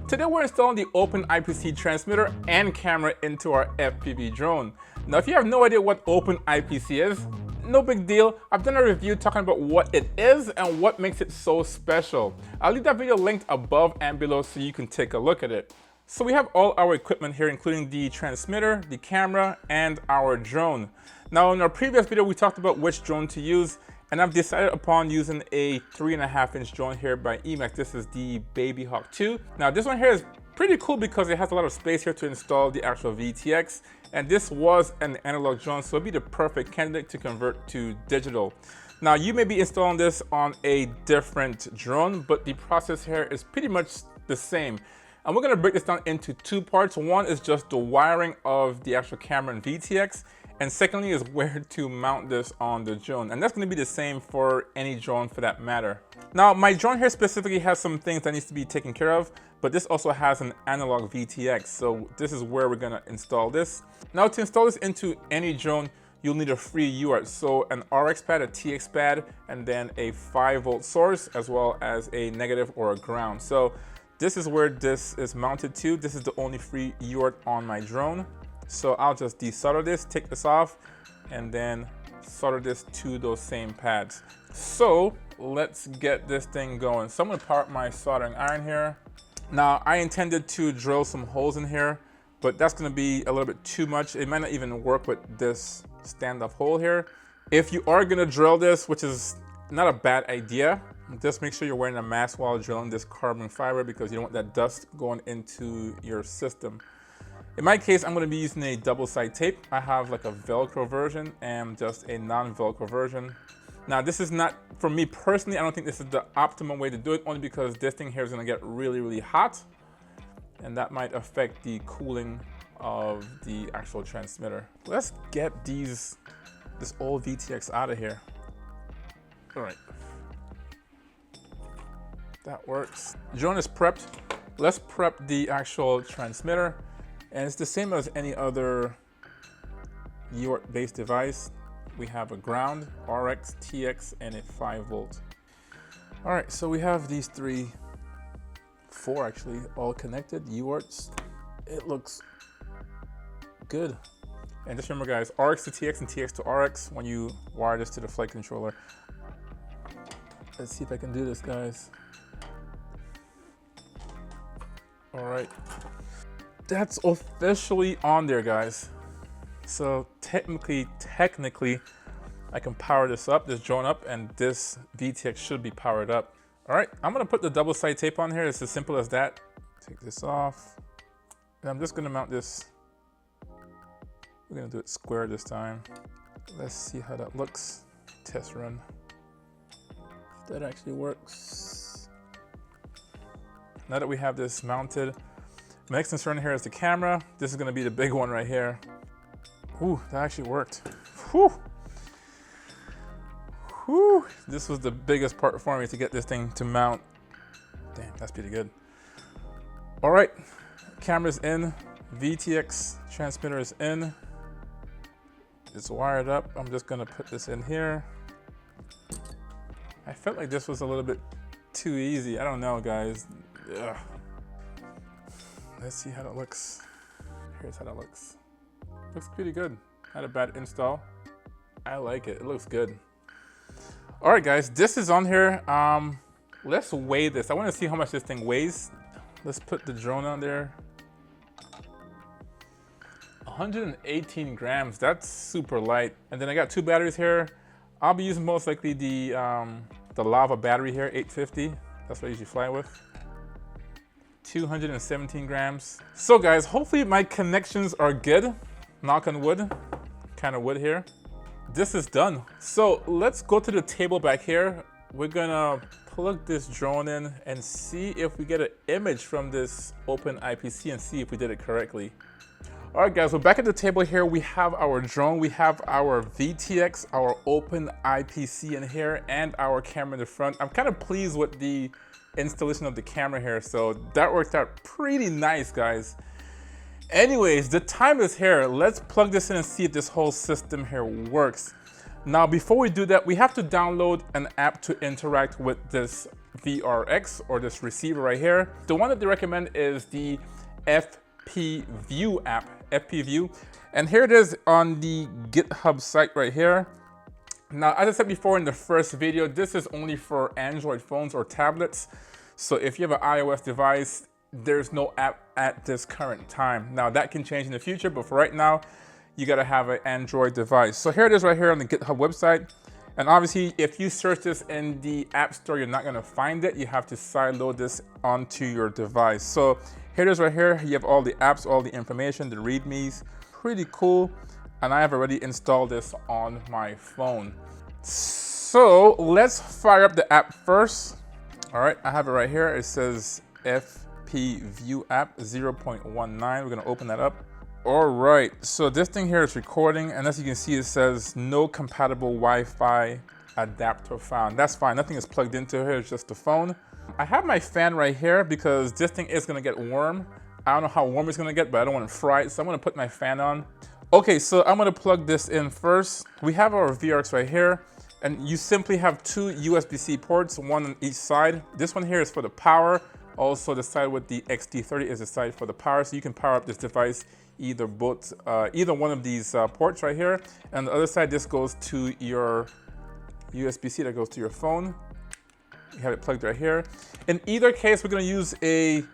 Today we're installing the Open IPC transmitter and camera into our FPV drone. Now if you have no idea what Open IPC is, no big deal. I've done a review talking about what it is and what makes it so special. I'll leave that video linked above and below so you can take a look at it. So we have all our equipment here, including the transmitter, the camera, and our drone. Now in our previous video we talked about which drone to use, and I've decided upon using a 3.5-inch drone here by EMAX. This is the Baby Hawk 2. Now this one here is pretty cool because it has a lot of space here to install the actual VTX, and this was an analog drone, so it'd be the perfect candidate to convert to digital. Now you may be installing this on a different drone, but the process here is pretty much the same. And we're gonna break this down into two parts. One is just the wiring of the actual camera and VTX, and secondly is where to mount this on the drone. And that's gonna be the same for any drone for that matter. Now, my drone here specifically has some things that needs to be taken care of, but this also has an analog VTX. So this is where we're gonna install this. Now to install this into any drone, you'll need a free UART. So an RX pad, a TX pad, and then a 5-volt source, as well as a negative or a ground. So this is where this is mounted to. This is the only free UART on my drone. So I'll just desolder this, take this off, and then solder this to those same pads. So let's get this thing going. So I'm gonna power up my soldering iron here. Now I intended to drill some holes in here, but that's gonna be a little bit too much. It might not even work with this standoff hole here. If you are gonna drill this, which is not a bad idea, just make sure you're wearing a mask while drilling this carbon fiber because you don't want that dust going into your system. In my case, I'm going to be using a double-side tape. I have like a Velcro version and just a non-Velcro version. Now this is not, for me personally, I don't think this is the optimum way to do it, only because this thing here is going to get really, really hot, and that might affect the cooling of the actual transmitter. Let's get this old VTX out of here. All right. That works. Drone is prepped. Let's prep the actual transmitter. And it's the same as any other UART-based device. We have a ground, RX, TX, and a 5-volt. All right, so we have these four actually, all connected UARTs. It looks good. And just remember guys, RX to TX and TX to RX when you wire this to the flight controller. Let's see if I can do this, guys. All right. That's officially on there, guys. So technically, I can power this drone up, and this VTX should be powered up. All right, I'm gonna put the double-side tape on here. It's as simple as that. Take this off, and I'm just gonna mount this. We're gonna do it square this time. Let's see how that looks. Test run. If that actually works. Now that we have this mounted, my next concern here is the camera. This is gonna be the big one right here. Ooh, that actually worked. Whew. Whew. This was the biggest part for me to get this thing to mount. Damn, that's pretty good. All right, camera's in. VTX transmitter is in. It's wired up. I'm just gonna put this in here. I felt like this was a little bit too easy. I don't know, guys. Ugh. Let's see how that looks. Here's how that looks. Looks pretty good. Not a bad install. I like it. It looks good. All right, guys, this is on here. Let's weigh this. I want to see how much this thing weighs. Let's put the drone on there. 118 grams. That's super light. And then I got two batteries here. I'll be using most likely the Lava battery here, 850. That's what I usually fly with. 217 grams. So guys, hopefully my connections are good. Knock on wood, kind of wood here. This is done. So let's go to the table back here. We're gonna plug this drone in and see if we get an image from this Open IPC and see if we did it correctly. All right guys, we're back at the table here. We have our drone, we have our VTX, our Open IPC in here, and our camera in the front. I'm kind of pleased with the installation of the camera here, so that worked out pretty nice, guys. Anyways, the time is here. Let's plug this in and see if this whole system here works. Now, before we do that, we have to download an app to interact with this VRX, or this receiver right here. The one that they recommend is the FPV app, FPV. And here it is on the GitHub site right here. Now, as I said before in the first video, this is only for Android phones or tablets. So if you have an iOS device, there's no app at this current time. Now that can change in the future, but for right now, you gotta have an Android device. So here it is right here on the GitHub website. And obviously, if you search this in the App Store, you're not gonna find it. You have to sideload this onto your device. So here it is right here. You have all the apps, all the information, the readmes. Pretty cool. And I have already installed this on my phone. So let's fire up the app first. All right, I have it right here. It says FPV app 0.19. We're gonna open that up. All right, so this thing here is recording, and as you can see, it says no compatible Wi-Fi adapter found. That's fine, nothing is plugged into here, it's just the phone. I have my fan right here because this thing is gonna get warm. I don't know how warm it's gonna get, but I don't wanna fry it, so I'm gonna put my fan on. Okay, so I'm gonna plug this in first. We have our VRX right here, and you simply have two USB-C ports, one on each side. This one here is for the power. Also, the side with the XT30 is the side for the power, so you can power up this device either one of these ports right here. And the other side, this goes to your USB-C that goes to your phone. You have it plugged right here. In either case, we're gonna use a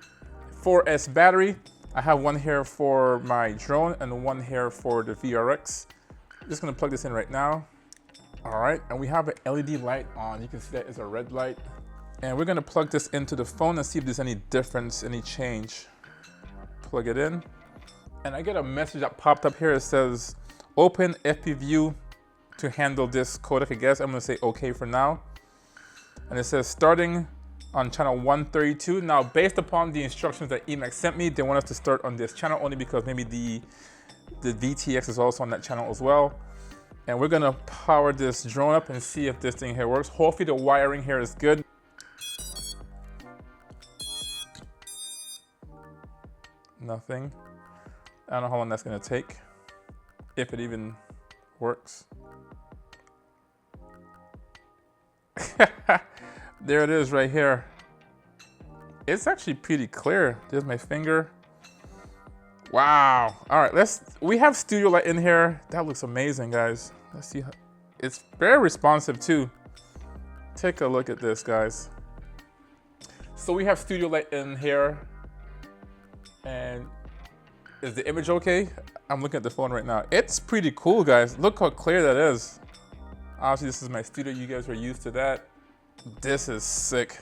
4S battery. I have one here for my drone and one here for the VRX. I'm just gonna plug this in right now. All right, and we have an LED light on. You can see that is a red light. And we're gonna plug this into the phone and see if there's any difference, any change. Plug it in. And I get a message that popped up here. It says, open FPV to handle this codec, I guess. I'm gonna say okay for now. And it says starting on channel 132. Now, based upon the instructions that EMAX sent me, they want us to start on this channel only because maybe the VTX is also on that channel as well. And we're gonna power this drone up and see if this thing here works. Hopefully the wiring here is good. Nothing. I don't know how long that's gonna take, if it even works. There it is right here. It's actually pretty clear. There's my finger. Wow. All right, we have studio light in here. That looks amazing, guys. Let's see. It's very responsive too. Take a look at this, guys. So we have studio light in here. And is the image okay? I'm looking at the phone right now. It's pretty cool, guys. Look how clear that is. Obviously, this is my studio. You guys are used to that. This is sick.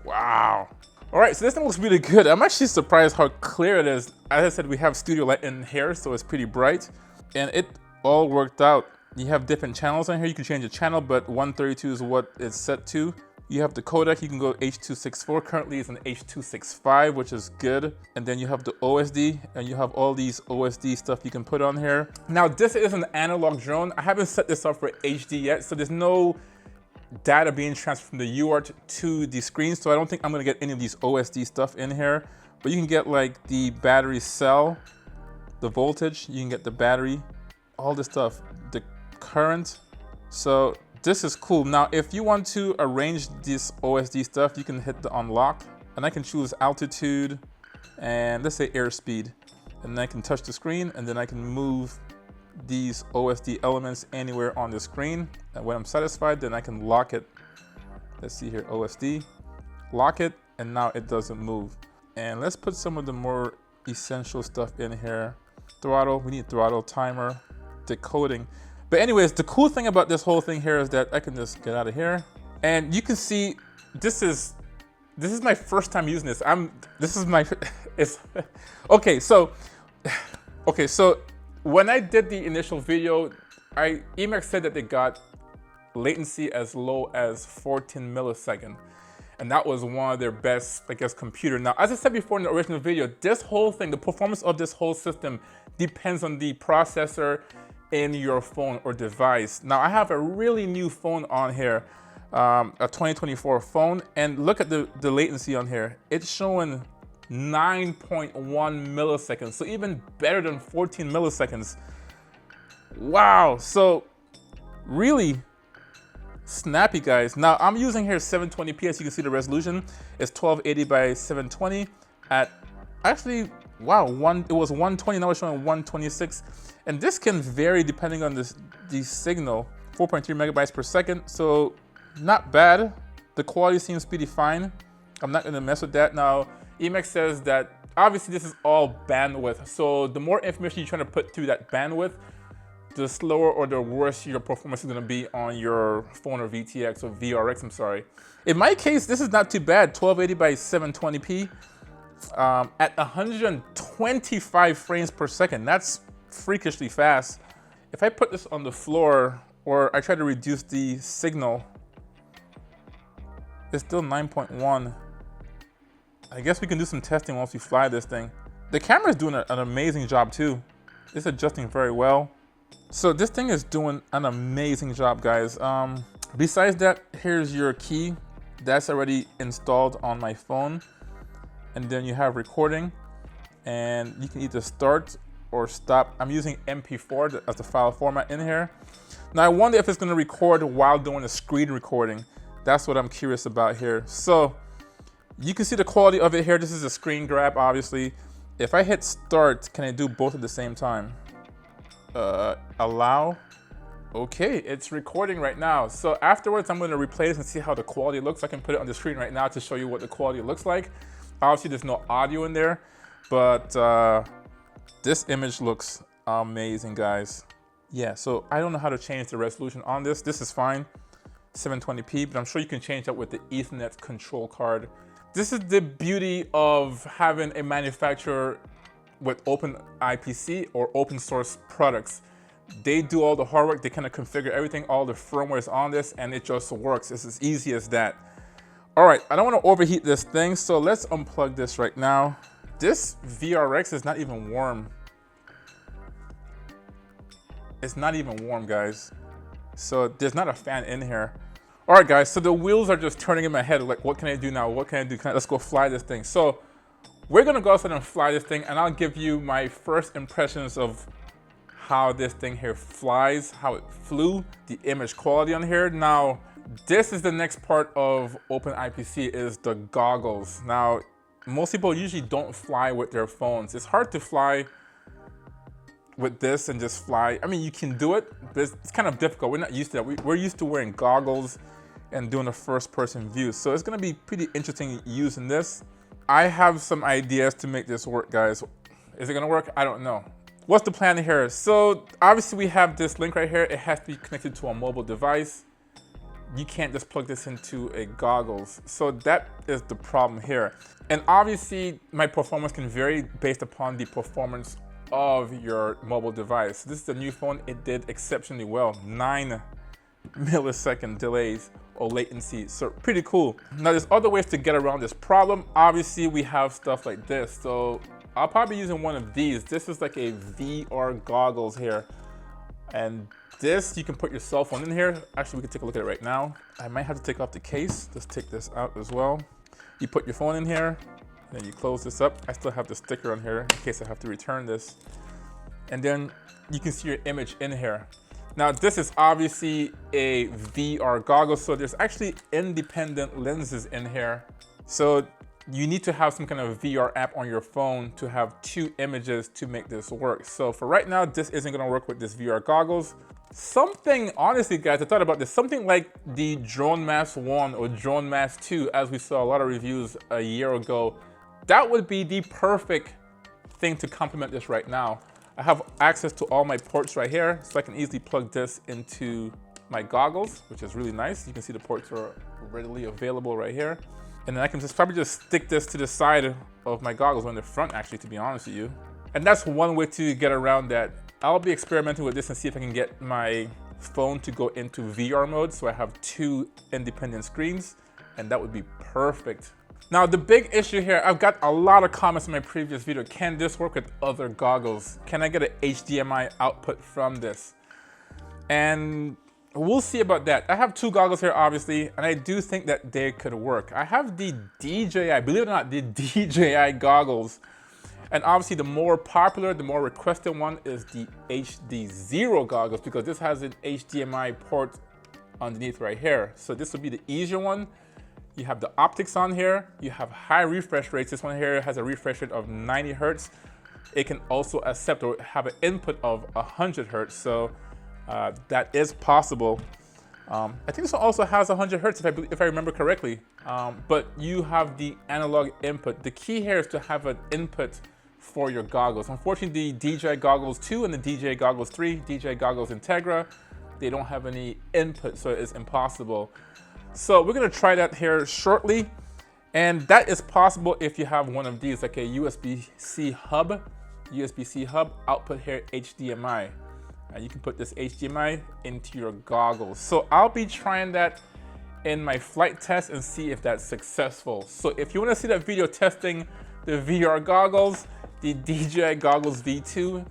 Wow. All right, so this thing looks really good. I'm actually surprised how clear it is. As I said, we have studio light in here, so it's pretty bright. And it all worked out. You have different channels on here. You can change the channel, but 132 is what it's set to. You have the codec, you can go H.264. Currently it's an H.265, which is good. And then you have the OSD, and you have all these OSD stuff you can put on here. Now, this is an analog drone. I haven't set this up for HD yet, so there's no data being transferred from the UART to the screen, so I don't think I'm gonna get any of these OSD stuff in here. But you can get like the battery cell, the voltage, you can get the battery, all this stuff, the current. So this is cool. Now, if you want to arrange this OSD stuff, you can hit the unlock, and I can choose altitude and let's say airspeed. And then I can touch the screen, and then I can move these OSD elements anywhere on the screen. And when I'm satisfied, then I can lock it. Let's see here, OSD, lock it, and now it doesn't move. And let's put some of the more essential stuff in here. Throttle, we need throttle, timer, decoding. But anyways, the cool thing about this whole thing here is that I can just get out of here. And you can see, this is my first time using this. Okay, so when I did the initial video, EMAX said that they got latency as low as 14 milliseconds. And that was one of their best, I guess, computer. Now, as I said before in the original video, this whole thing, the performance of this whole system depends on the processor in your phone or device. Now, I have a really new phone on here, a 2024 phone, and look at the latency on here. It's showing 9.1 milliseconds, so even better than 14 milliseconds. Wow, so really snappy, guys. Now I'm using here 720p. As you can see, the resolution is 1280 by 720 at actually, wow, it was 120, now it's showing 126. And this can vary depending on the signal, 4.3 megabytes per second. So not bad. The quality seems pretty fine. I'm not gonna mess with that. Now, EMAX says that obviously this is all bandwidth. So the more information you're trying to put through that bandwidth, the slower or the worse your performance is gonna be on your phone or VTX or VRX, I'm sorry. In my case, this is not too bad, 1280 by 720p at 125 frames per second. That's freakishly fast. If I put this on the floor or I try to reduce the signal, it's still 9.1. I guess we can do some testing once we fly this thing. The camera is doing an amazing job too. It's adjusting very well. So this thing is doing an amazing job, guys. Besides that, here's your key. That's already installed on my phone. And then you have recording, and you can either start or stop. I'm using MP4 as the file format in here. Now I wonder if it's gonna record while doing a screen recording. That's what I'm curious about here. So you can see the quality of it here. This is a screen grab, obviously. If I hit start, can I do both at the same time? Allow. Okay, it's recording right now. So afterwards, I'm gonna replay this and see how the quality looks. I can put it on the screen right now to show you what the quality looks like. Obviously, there's no audio in there, but this image looks amazing, guys. Yeah, so I don't know how to change the resolution on this. This is fine, 720p, but I'm sure you can change that with the Ethernet control card. This is the beauty of having a manufacturer with Open IPC or open source products. They do all the hard work, they kind of configure everything, all the firmware is on this, and it just works. It's as easy as that. All right, I don't want to overheat this thing, so let's unplug this right now. This VRX is not even warm. It's not even warm, guys. So there's not a fan in here. All right, guys, so the wheels are just turning in my head. Like, what can I do now? What can I do? Let's go fly this thing. So we're gonna go outside and fly this thing, and I'll give you my first impressions of how this thing here flies, how it flew, the image quality on here. Now, this is the next part of Open IPC, is the goggles. Now, most people usually don't fly with their phones. It's hard to fly with this and just fly. I mean, you can do it, but it's kind of difficult. We're not used to that. We're used to wearing goggles and doing a first person view. So it's gonna be pretty interesting using this. I have some ideas to make this work, guys. Is it gonna work? I don't know. What's the plan here? So obviously we have this link right here. It has to be connected to a mobile device. You can't just plug this into a goggles. So that is the problem here. And obviously my performance can vary based upon the performance of your mobile device. This is a new phone. It did exceptionally well. 9 millisecond delays or latency. So pretty cool. Now there's other ways to get around this problem. Obviously we have stuff like this. So I'll probably be using one of these. This is like a VR goggles here. And this, you can put your cell phone in here. Actually, we can take a look at it right now. I might have to take off the case. Let's take this out as well. You put your phone in here, then you close this up. I still have the sticker on here in case I have to return this. And then you can see your image in here. Now, this is obviously a VR goggle, so there's actually independent lenses in here. So you need to have some kind of VR app on your phone to have 2 images to make this work. So for right now, this isn't gonna work with this VR goggles. Something, honestly guys, I thought about this, something like the Drone Mask 1 or Drone Mask 2, as we saw a lot of reviews a year ago, that would be the perfect thing to complement this right now. I have access to all my ports right here, so I can easily plug this into my goggles, which is really nice. You can see the ports are readily available right here. And then I can probably just stick this to the side of my goggles, or in the front actually, to be honest with you. And that's one way to get around that. I'll be experimenting with this and see if I can get my phone to go into VR mode, so I have 2 independent screens, and that would be perfect. Now the big issue here, I've got a lot of comments in my previous video. Can this work with other goggles? Can I get an HDMI output from this? And we'll see about that. I have 2 goggles here, obviously, and I do think that they could work. I have the DJI, believe it or not, the DJI goggles. And obviously the more popular, the more requested one is the HD0 goggles, because this has an HDMI port underneath right here. So this would be the easier one. You have the optics on here. You have high refresh rates. This one here has a refresh rate of 90 Hertz. It can also accept or have an input of 100 Hertz. So that is possible. I think this one also has 100 Hertz if I remember correctly. But you have the analog input. The key here is to have an input for your goggles. Unfortunately, the DJI Goggles 2 and the DJI Goggles 3, DJI Goggles Integra, they don't have any input, so it's impossible. So we're gonna try that here shortly. And that is possible if you have one of these, like a USB-C hub output here, HDMI. You can put this HDMI into your goggles. So I'll be trying that in my flight test and see if that's successful. So if you wanna see that video testing the VR goggles, the DJI Goggles V2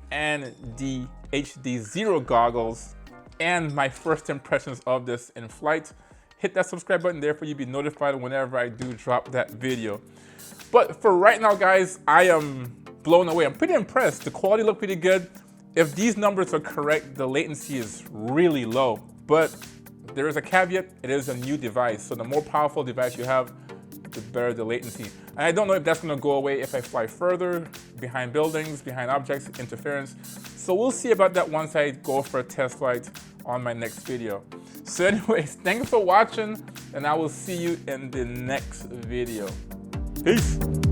and the HD0 goggles, and my first impressions of this in flight, hit that subscribe button there for you to be notified whenever I do drop that video. But for right now, guys, I am blown away. I'm pretty impressed. The quality looked pretty good. If these numbers are correct, the latency is really low. But there is a caveat, it is a new device. So the more powerful device you have, the better the latency. And I don't know if that's gonna go away if I fly further, behind buildings, behind objects, interference. So we'll see about that once I go for a test flight on my next video. So anyways, thanks for watching, and I will see you in the next video. Peace.